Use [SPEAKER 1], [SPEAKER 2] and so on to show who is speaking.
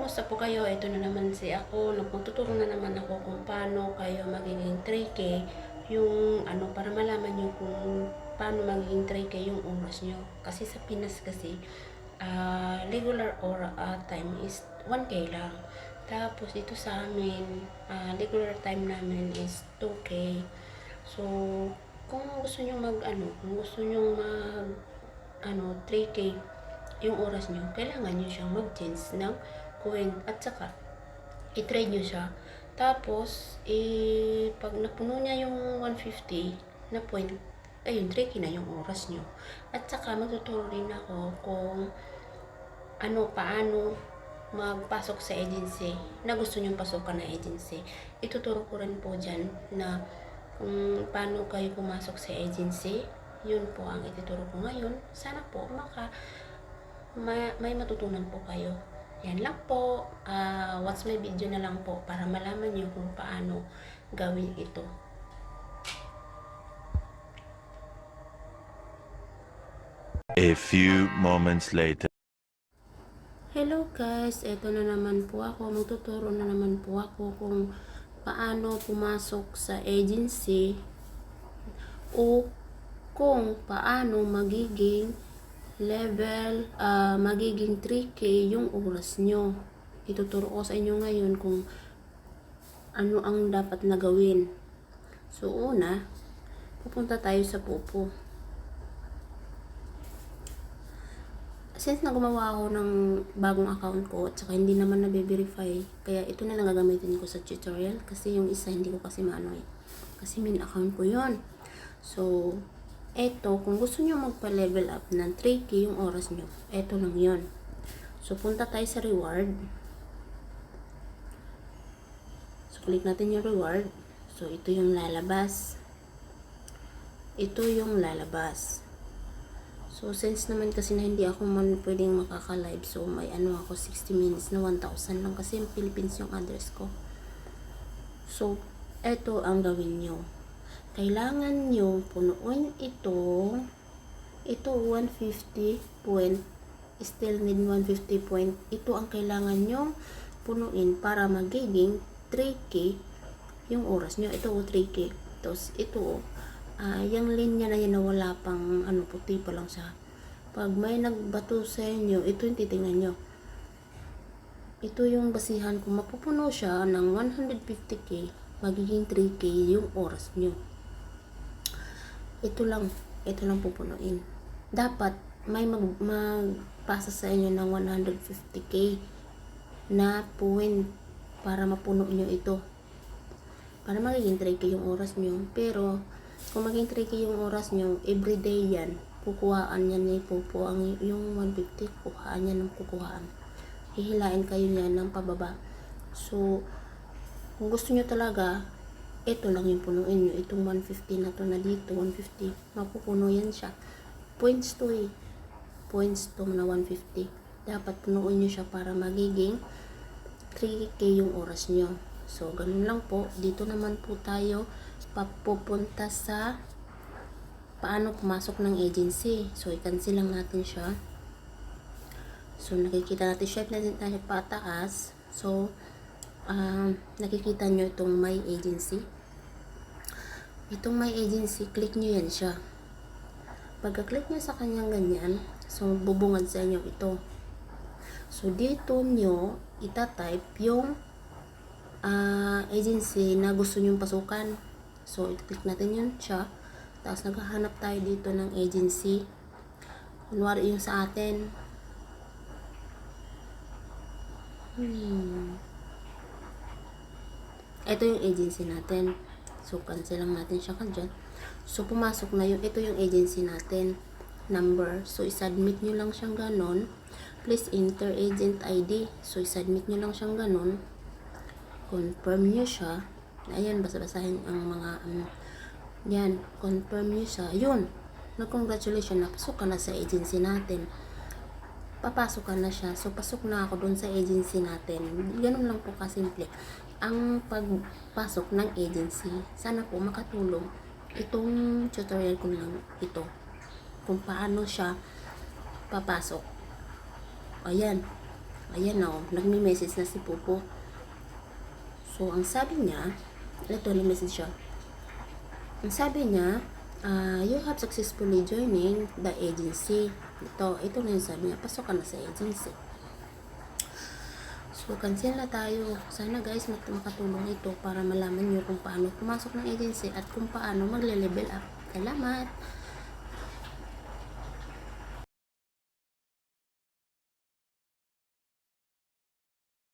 [SPEAKER 1] Kumusta po kayo? Ito na naman si ako. Magtuturo na naman ako kung paano kayo magiging 3K yung para malaman nyo kung paano magiging 3K yung oras nyo. Kasi sa Pinas kasi regular or time is 1K lang. Tapos ito sa amin, regular time namin is 2K. So, kung gusto nyo kung gusto nyo mag 3K yung oras nyo, kailangan nyo siyang mag-change ng coin at saka i-trade nyo siya. Tapos, pag napuno niya yung 150 na point, ayun, 3K na yung oras nyo. At saka, magtuturo rin ako kung paano magpasok sa agency na gusto nyong pasukan na agency. Ituturo ko rin po dyan na kung paano kayo pumasok sa agency. Yun po ang ituturo ko ngayon. Sana po may matutunan po kayo. Yan lang po. Watch my video na lang po para malaman nyo kung paano gawin ito.
[SPEAKER 2] A few moments later.
[SPEAKER 1] Hello guys, ito na naman po ako. Magtuturo na naman po ako kung paano pumasok sa agency o kung paano magiging magiging 3K yung oras nyo. Ituturo ko sa inyo ngayon kung ano ang dapat na gawin. So, una, pupunta tayo sa Popo. Since na gumawa ako ng bagong account ko at saka hindi naman na-verify, kaya ito na lang gagamitin ko sa tutorial kasi yung isa hindi ko kasi maano kasi main account ko yon. So, eto, kung gusto nyo magpa-level up ng 3K yung oras nyo, eto lang yon. So, punta tayo sa reward. So, click natin yung reward. So, ito yung lalabas. Ito yung lalabas. So, since naman kasi na hindi ako pwedeng makaka-live, so may ako 60 minutes na 1,000 lang kasi yung Philippines yung address ko. So, eto ang gawin nyo. Kailangan nyo punuin ito 150 point, still need 150 point. Ito ang kailangan nyo punuin para magiging 3K yung oras nyo. Ito 3K. Tapos ito yung linya na yan na wala pang puti pa lang siya. Pag may nagbato sa inyo, ito yung titingnan nyo. Ito yung basihan kung mapupuno siya ng 150K, magiging 3K yung oras nyo. Ito lang pupunuin. Dapat may magpasa sa inyo ng 150K na point para mapuno nyo ito. Para magiging 3K yung oras nyo. Pero, kung maging 3K yung oras nyo, everyday yan, kukuhaan yan ni Popo. Yung 150, kukuhaan yan ng kukuhaan. Hihilain kayo yan ng pababa. So, kung gusto nyo talaga, ito lang yung punuin nyo. Itong 150 na to na dito, 150, mapupuno yan siya. Points to Points to na 150. Dapat punuin nyo siya para magiging 3K yung oras nyo. So, ganun lang po. Dito naman po tayo papupunta sa paano pumasok ng agency. So, i-cancel lang natin siya. So, nakikita natin, swipe natin tayo pataas. So, nakikita nyo itong my agency. Itong my agency, click nyo yan siya. Pagka-click nyo sa kanyang ganyan, so, bubungad sa inyo ito. So, dito nyo itatype yung agency na gusto nyong pasukan. So, i-click natin yun siya. Tapos, naghahanap tayo dito ng agency. Kunwari yung sa atin. Ito yung agency natin. So, cancel lang natin siya dyan. So, pumasok na ito yung agency natin. Number. So, i-submit nyo lang siyang ganon. Please enter agent ID. So, i-submit nyo lang siyang ganon. Confirm nyo siya. Ayan, basa-basahin ang mga yan, confirm nyo siya. Yun, congratulations, napasok ka na sa agency natin. Papasok ka na siya. So, pasok na ako dun sa agency natin. Ganun lang po kasimple ang pagpasok ng agency. Sana po makatulong itong tutorial ko lang ito kung paano siya papasok. Ayan. Ayan na, oh, nagme-message na si Popo. So, ang sabi niya, ito, nag-message siya. Ang sabi niya, you have successfully joining the agency. Ito na yung sabi niya, pasok ka na sa agency. So, cancel na tayo. Sana guys, makatulong ito para malaman nyo kung paano pumasok ng agency at kung paano magle-level up. Salamat!